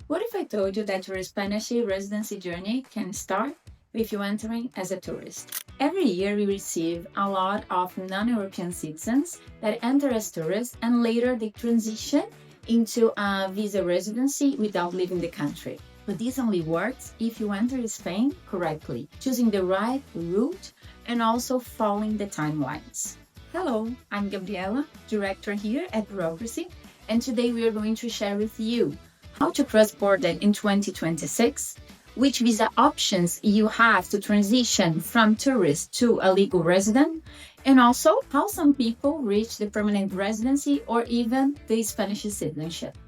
What if I told you that your Spanish residency journey can start with you entering as a tourist? Every year we receive a lot of non-European citizens that enter as tourists and later they transition into a visa residency without leaving the country. But this only works if you enter Spain correctly, choosing the right route and also following the timelines. Hello, I'm Gabriela, director here at Bureaucracy, and today we are going to share with you how to cross border in 2026, which visa options you have to transition from tourist to a legal resident, and also how some people reach the permanent residency or even the Spanish citizenship.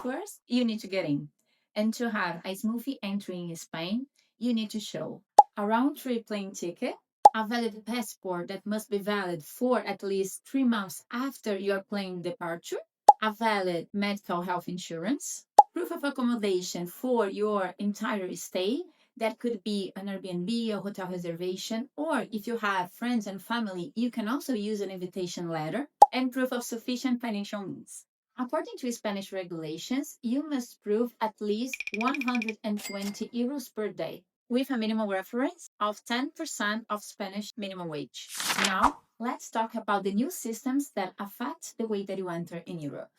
First, you need to get in. And to have a smooth entry in Spain, you need to show a round trip plane ticket, a valid passport that must be valid for at least 3 months after your plane departure, a valid medical health insurance, proof of accommodation for your entire stay. That could be an Airbnb, a hotel reservation, or if you have friends and family, you can also use an invitation letter and proof of sufficient financial means. According to Spanish regulations, you must prove at least 120 euros per day with a minimum reference of 10% of Spanish minimum wage. Now, let's talk about the new systems that affect the way that you enter in Europe.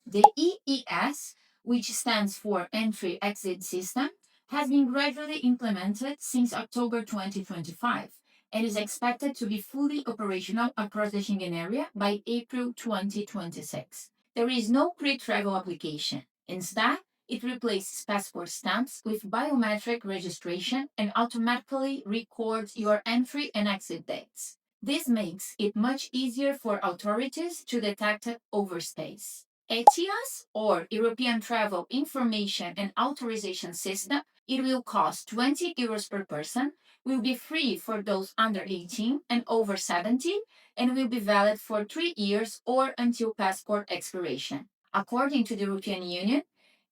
The EES, which stands for Entry Exit System, has been gradually implemented since October 2025 and is expected to be fully operational across the Schengen area by April 2026. There is no pre-travel application. Instead, it replaces passport stamps with biometric registration and automatically records your entry and exit dates. This makes it much easier for authorities to detect overstays. ETIAS, or European Travel Information and Authorization System, it will cost 20 euros per person, will be free for those under 18 and over 70, and will be valid for 3 years or until passport expiration. According to the European Union,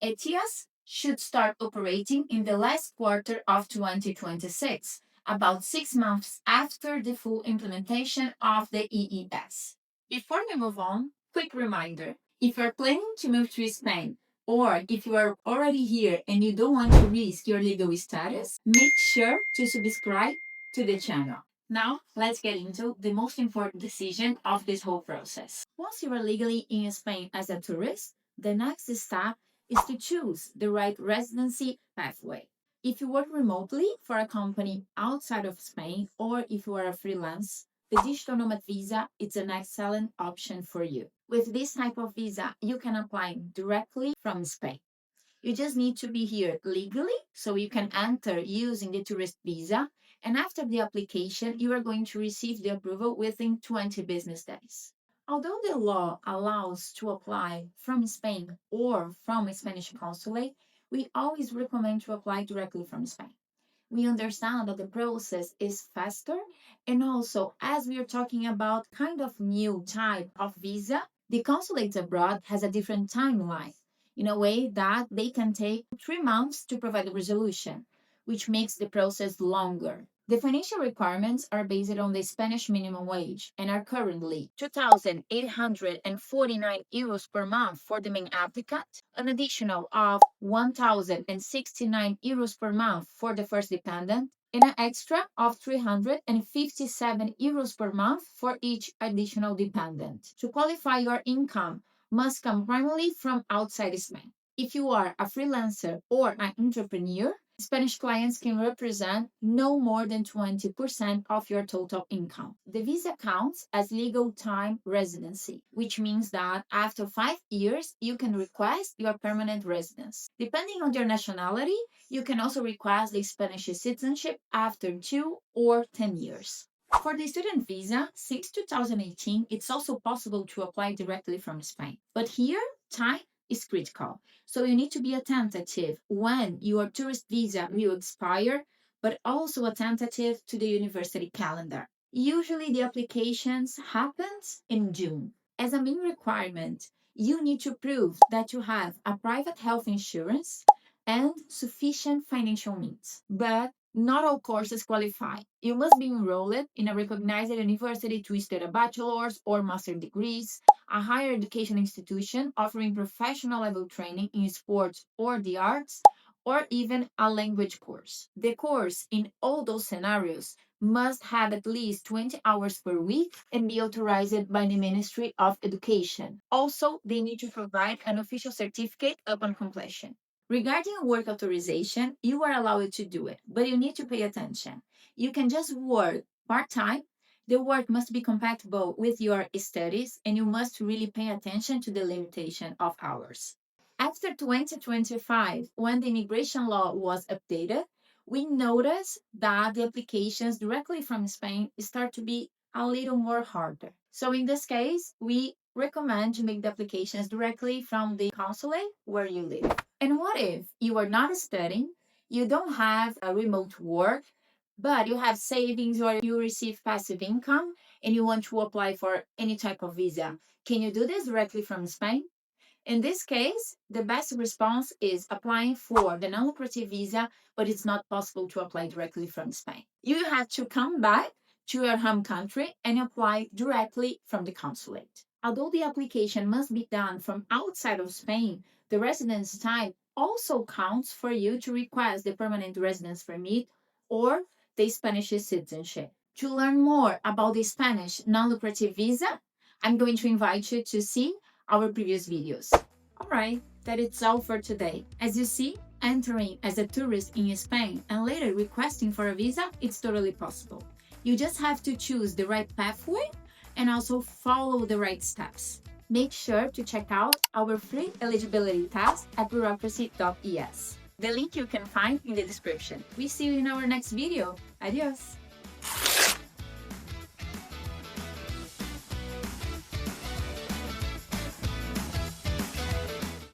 ETIAS should start operating in the last quarter of 2026, about 6 months after the full implementation of the EES. Before we move on, quick reminder. If you're planning to move to Spain, or if you are already here and you don't want to risk your legal status, make sure to subscribe to the channel. Now, let's get into the most important decision of this whole process. Once you are legally in Spain as a tourist, the next step is to choose the right residency pathway. If you work remotely for a company outside of Spain, or if you are a freelance, the digital nomad visa is an excellent option for you. With this type of visa, you can apply directly from Spain. You just need to be here legally so you can enter using the tourist visa. And after the application, you are going to receive the approval within 20 business days. Although the law allows to apply from Spain or from a Spanish consulate, we always recommend to apply directly from Spain. We understand that the process is faster, and also as we are talking about kind of new type of visa, the consulates abroad has a different timeline in a way that they can take 3 months to provide a resolution, which makes the process longer. The financial requirements are based on the Spanish minimum wage and are currently 2,849 euros per month for the main applicant, an additional of 1,069 euros per month for the first dependent, and an extra of 357 euros per month for each additional dependent. To qualify, your income must come primarily from outside Spain. If you are a freelancer or an entrepreneur, Spanish clients can represent no more than 20% of your total income. The visa counts as legal time residency, which means that after 5 years, you can request your permanent residence. Depending on your nationality, you can also request the Spanish citizenship after 2 or 10 years. For the student visa, since 2018, it's also possible to apply directly from Spain. But here, time is critical. So you need to be attentive when your tourist visa will expire, but also attentive to the university calendar. Usually the applications happens in June. As a main requirement, you need to prove that you have a private health insurance and sufficient financial means. But Not all courses qualify. You must be enrolled in a recognized university to study a bachelor's or master's degrees, a higher education institution offering professional level training in sports or the arts, or even a language course. The course in all those scenarios must have at least 20 hours per week and be authorized by the Ministry of Education. Also, they need to provide an official certificate upon completion. Regarding work authorization, you are allowed to do it, but you need to pay attention. You can just work part time. The work must be compatible with your studies, and you must really pay attention to the limitation of hours. After 2025, when the immigration law was updated, we noticed that the applications directly from Spain start to be a little more harder. So in this case, we recommend to make the applications directly from the consulate where you live. And what if you are not studying, you don't have a remote work, but you have savings or you receive passive income and you want to apply for any type of visa? Can you do this directly from Spain? In this case, the best response is applying for the non-lucrative visa, but it's not possible to apply directly from Spain. You have to come back to your home country and apply directly from the consulate. Although the application must be done from outside of Spain, the residence type also counts for you to request the permanent residence permit or the Spanish citizenship. To learn more about the Spanish non-lucrative visa, I'm going to invite you to see our previous videos. Alright, that is all for today. As you see, entering as a tourist in Spain and later requesting for a visa, it's totally possible. You just have to choose the right pathway and also follow the right steps. Make sure to check out our free eligibility test at bureaucracy.es. The link you can find in the description. We see you in our next video. Adios!